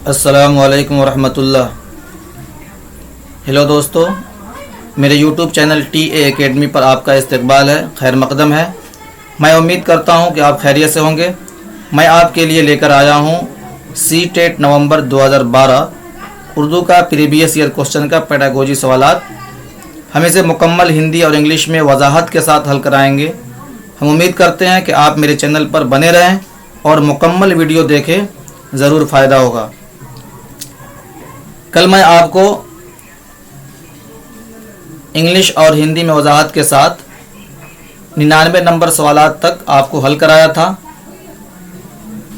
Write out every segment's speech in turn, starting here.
अस्सलामु अलैकुम वरहमतुल्लाह। हेलो दोस्तों, मेरे यूट्यूब चैनल TA एकेडमी पर आपका इस्तकबाल है, खैर मकदम है। मैं उम्मीद करता हूं कि आप खैरियत से होंगे। मैं आपके लिए लेकर आया हूं CTET नवंबर 2012 उर्दू का प्रीवियस ईयर क्वेश्चन का पेडागोजी सवालात। हम इसे मुकम्मल हिंदी और इंग्लिश में वजाहत के साथ हल कराएंगे। हम उम्मीद करते हैं कि आप मेरे चैनल पर बने रहें और मुकम्मल वीडियो देखें, ज़रूर फ़ायदा होगा। कल मैं आपको इंग्लिश और हिंदी में वजाहत के साथ 99 नंबर सवालात तक आपको हल कराया था।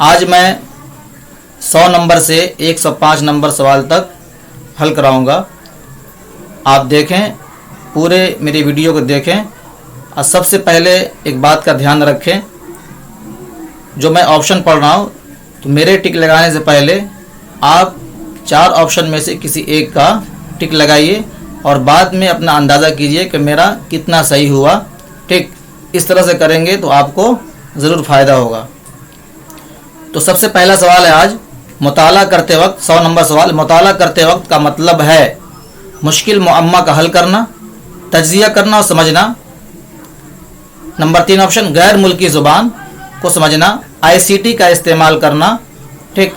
आज मैं 100 नंबर से 105 नंबर सवाल तक हल कराऊंगा। आप देखें, पूरे मेरी वीडियो को देखें और सबसे पहले एक बात का ध्यान रखें, जो मैं ऑप्शन पढ़ रहा हूँ तो मेरे टिक लगाने से पहले आप 4 ऑप्शन में से किसी एक का टिक लगाइए और बाद में अपना अंदाज़ा कीजिए कि मेरा कितना सही हुआ। ठीक, इस तरह से करेंगे तो आपको ज़रूर फ़ायदा होगा। तो सबसे पहला सवाल है आज, मुताला करते वक्त 100 नंबर सवाल। मुताला करते वक्त का मतलब है मुश्किल मुअम्मा का हल करना, तज्जिया करना और समझना। नंबर 3 ऑप्शन, गैर मुल्की ज़ुबान को समझना, ICT का इस्तेमाल करना। ठीक,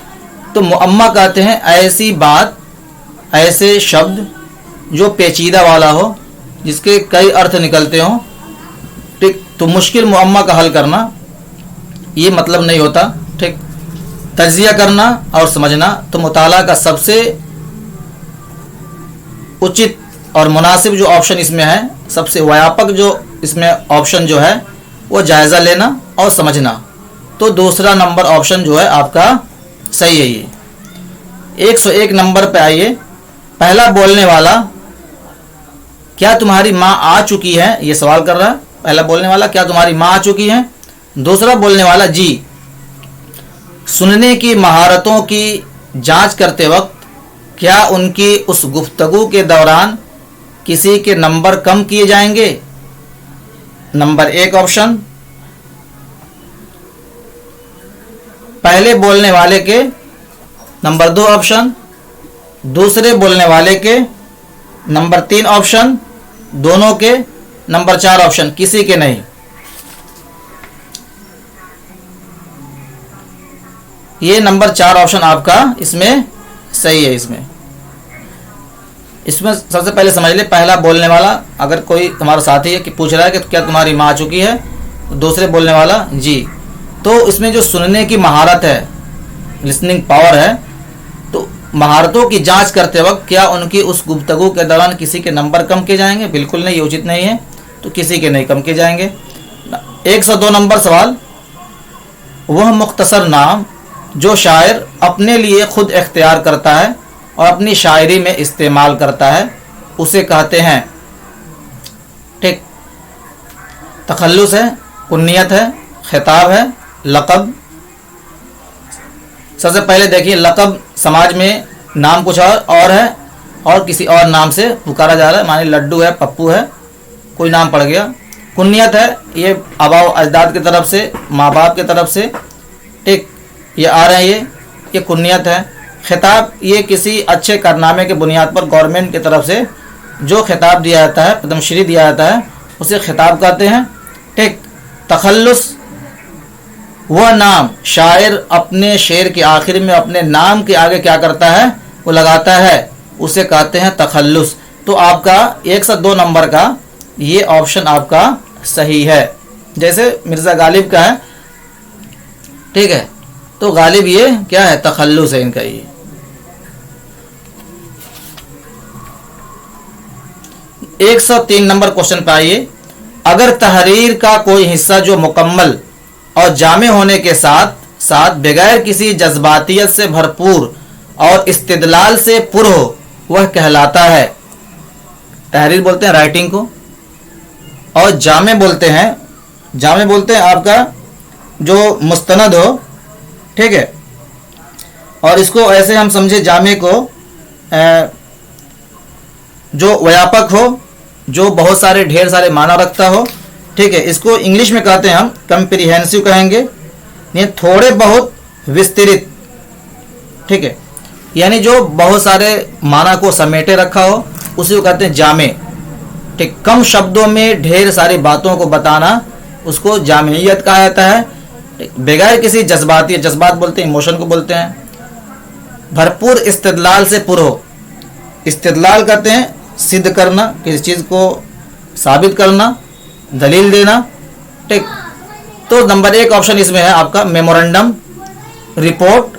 तो मुअम्मा कहते हैं ऐसी बात, ऐसे शब्द जो पेचीदा वाला हो, जिसके कई अर्थ निकलते हों। ठीक, तो मुश्किल मुअम्मा का हल करना ये मतलब नहीं होता। ठीक, तज्जिया करना और समझना। तो मुताला का सबसे उचित और मुनासिब जो ऑप्शन इसमें है, सबसे व्यापक जो इसमें ऑप्शन जो है वो जायज़ा लेना और समझना। तो दूसरा नंबर ऑप्शन जो है आपका सही है। ये 101 नंबर पे आइए। पहला बोलने वाला, क्या तुम्हारी माँ आ चुकी है, ये सवाल कर रहा है। पहला बोलने वाला, क्या तुम्हारी माँ आ चुकी है। दूसरा बोलने वाला, जी। सुनने की महारतों की जांच करते वक्त क्या उनकी उस गुफ्तगू के दौरान किसी के नंबर कम किए जाएंगे। नंबर 1 ऑप्शन, पहले बोलने वाले के। नंबर 2 ऑप्शन, दूसरे बोलने वाले के। नंबर 3 ऑप्शन, दोनों के। नंबर 4 ऑप्शन, किसी के नहीं। ये नंबर 4 ऑप्शन आपका इसमें सही है। इसमें सबसे पहले समझ ले, पहला बोलने वाला, अगर कोई हमारा साथी है कि पूछ रहा है कि क्या तुम्हारी माँ आ चुकी है, दूसरे बोलने वाला जी। तो इसमें जो सुनने की महारत है, लिसनिंग पावर है, तो महारतों की जांच करते वक्त क्या उनकी उस गुफ्तगू के दौरान किसी के नंबर कम किए जाएंगे। बिल्कुल नहीं, ये उचित नहीं है। तो किसी के नहीं कम किए जाएंगे। 102 नंबर सवाल, वह मुख्तसर नाम जो शायर अपने लिए खुद इख्तियार करता है और अपनी शायरी में इस्तेमाल करता है, उसे कहते हैं। ठीक, तखल्लुस है, कुन्नियत है, खिताब है, लक़ब। सबसे पहले देखिए, लक़ब समाज में नाम कुछ और है और किसी और नाम से पुकारा जा रहा है, माने लड्डू है, पप्पू है, कोई नाम पड़ गया। कुन्नियत है, ये आबा अजदाद की तरफ से, माँ बाप की तरफ से। ठीक, ये आ रहे हैं, ये कुन्नियत है। खिताब, ये किसी अच्छे कारनामे के बुनियाद पर गवर्नमेंट की तरफ से जो खिताब दिया जाता है, पद्मश्री दिया जाता है, उसे खिताब कहते हैं। ठीक, तखल्लुस, वह नाम शायर अपने शेर के आखिर में अपने नाम के आगे क्या करता है, वो लगाता है, उसे कहते हैं तखल्लुस। तो आपका 102 नंबर का ये ऑप्शन आपका सही है। जैसे मिर्ज़ा गालिब का है, ठीक है, तो गालिब ये क्या है, तखल्लुस है इनका। ये 103 नंबर क्वेश्चन पे आइए। अगर तहरीर का कोई हिस्सा जो मुकम्मल और जामे होने के साथ साथ बगैर किसी जज्बातियत से भरपूर और इस्तिदलाल से पुर हो, वह कहलाता है। तहरीर बोलते हैं राइटिंग को, और जामे बोलते हैं आपका जो मुस्तनद हो। ठीक है, और इसको ऐसे हम समझे, जामे को जो व्यापक हो, जो बहुत सारे ढेर सारे माना रखता हो। ठीक है, इसको इंग्लिश में कहते हैं हम कम्प्रीहेंसिव कहेंगे, ये थोड़े बहुत विस्तृत। ठीक है, यानी जो बहुत सारे माना को समेटे रखा हो उसी को कहते हैं जामे। ठीक, कम शब्दों में ढेर सारी बातों को बताना उसको जामियत कहा जाता है। बगैर किसी जज्बाती, जज्बात बोलते हैं इमोशन को बोलते हैं। भरपूर इस्तिदलाल से पुर हो, इस्तिदलाल कहते हैं सिद्ध करना, किसी चीज़ को साबित करना, दलील देना। ठीक, तो नंबर 1 ऑप्शन इसमें है आपका मेमोरेंडम, रिपोर्ट,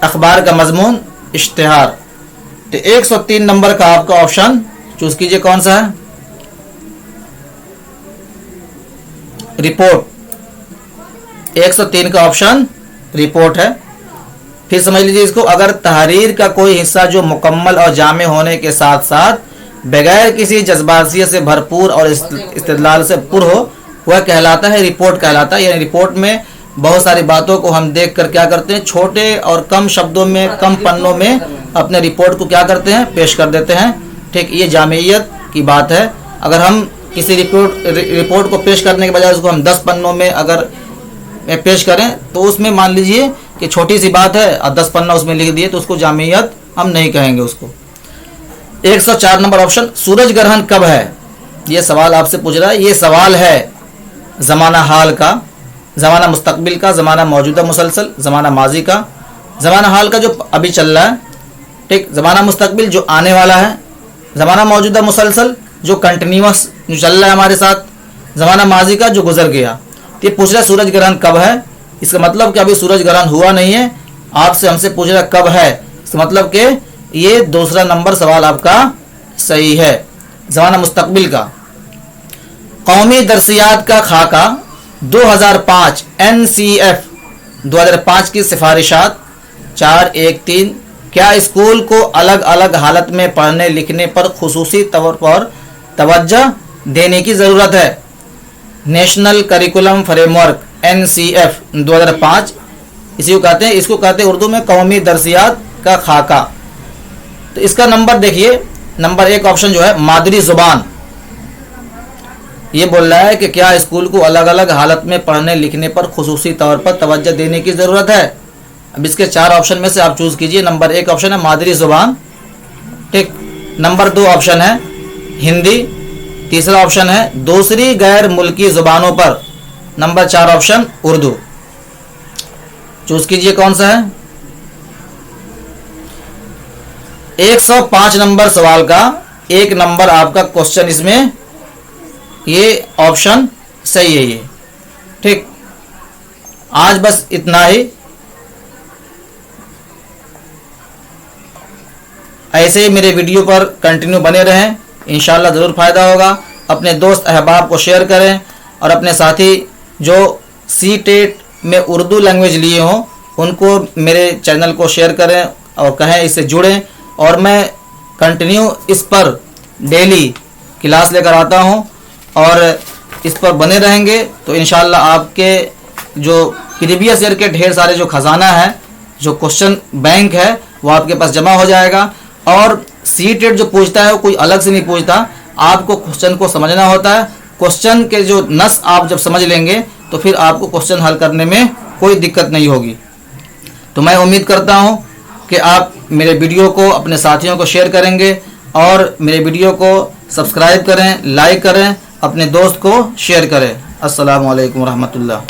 अखबार का मजमून, इश्तिहार। तो 103 नंबर का आपका ऑप्शन चूज कीजिए, कौन सा है? रिपोर्ट। 103 का ऑप्शन रिपोर्ट है। फिर समझ लीजिए इसको, अगर तहरीर का कोई हिस्सा जो मुकम्मल और जामे होने के साथ साथ बगैर किसी जज्बातियत से भरपूर और इस्तिदलाल से पुर हो, वह कहलाता है रिपोर्ट कहलाता है। यानी रिपोर्ट में बहुत सारी बातों को हम देख कर क्या करते हैं, छोटे और कम शब्दों में, कम पन्नों में अपने रिपोर्ट को क्या करते हैं, पेश कर देते हैं। ठीक, ये जामियत की बात है। अगर हम किसी रिपोर्ट को पेश करने के बजाय उसको हम 10 पन्नों में अगर पेश करें तो उसमें मान लीजिए कि छोटी सी बात है और 10 पन्ना उसमें लिख दिए तो उसको जामियत हम नहीं कहेंगे उसको। 104 नंबर ऑप्शन सूरज ग्रहण कब है? ये सवाल आपसे पूछ रहा है। ये सवाल है ज़माना हाल का, ज़माना मुस्तकबिल का, ज़माना मौजूदा मुसलसल, ज़माना माजी का। ज़माना हाल का जो अभी चल रहा है, ठीक, ज़माना मुस्तकबिल जो आने वाला है, ज़माना मौजूदा मुसलसल जो कंटिन्यूस जो चल रहा है हमारे साथ, ज़माना माजी का जो गुजर गया। तो ये पूछ रहा है सूरज ग्रहण कब है। इसका मतलब कि अभी सूरज ग्रहण हुआ नहीं है, आपसे हमसे पूछ रहा है कब है। इसका मतलब कि ये दूसरा नंबर सवाल आपका सही है, ज़माना मुस्तकबिल का। कौमी दरसियात का खाका 2005 NCF 2005 की सिफारिशात 413 क्या स्कूल को अलग अलग हालत में पढ़ने लिखने पर खुसूसी तौर पर तवज्जो देने की ज़रूरत है? नेशनल करिकुलम फ्रेमवर्क NCF 2005 इसी को कहते हैं, इसको कहते हैं उर्दू में कौमी दरसियात का खाका। तो इसका नंबर देखिए, नंबर 1 ऑप्शन जो है मादरी ज़ुबान, ये बोल रहा है कि क्या स्कूल को अलग अलग हालत में पढ़ने लिखने पर खुसूसी तौर पर तवज्जो देने की ज़रूरत है। अब इसके 4 ऑप्शन में से आप चूज़ कीजिए। नंबर 1 ऑप्शन है मादरी ज़ुबान, ठीक। नंबर 2 ऑप्शन है हिंदी। तीसरा ऑप्शन है दूसरी गैर मुल्की ज़ुबानों पर। Number 4 option Urdu. चूज़ कीजिए कौन सा है। 105 नंबर सवाल का 1 नंबर आपका क्वेश्चन, इसमें ये ऑप्शन सही है ये, ठीक। आज बस इतना ही। ऐसे ही मेरे वीडियो पर कंटिन्यू बने रहें, इंशाल्लाह ज़रूर फ़ायदा होगा। अपने दोस्त अहबाब को शेयर करें और अपने साथी जो CTET में उर्दू लैंग्वेज लिए हों उनको मेरे चैनल को शेयर करें और कहें इससे जुड़ें। और मैं कंटिन्यू इस पर डेली क्लास लेकर आता हूं और इस पर बने रहेंगे तो इंशाल्लाह आपके जो प्रीवियस ईयर के ढेर सारे जो खजाना है, जो क्वेश्चन बैंक है, वो आपके पास जमा हो जाएगा। और CTET जो पूछता है वो कोई अलग से नहीं पूछता, आपको क्वेश्चन को समझना होता है। क्वेश्चन के जो नस आप जब समझ लेंगे तो फिर आपको क्वेश्चन हल करने में कोई दिक्कत नहीं होगी। तो मैं उम्मीद करता हूं कि आप मेरे वीडियो को अपने साथियों को शेयर करेंगे और मेरे वीडियो को सब्सक्राइब करें, लाइक करें, अपने दोस्त को शेयर करें। अस्सलामु अलैकुम रहमतुल्लाह।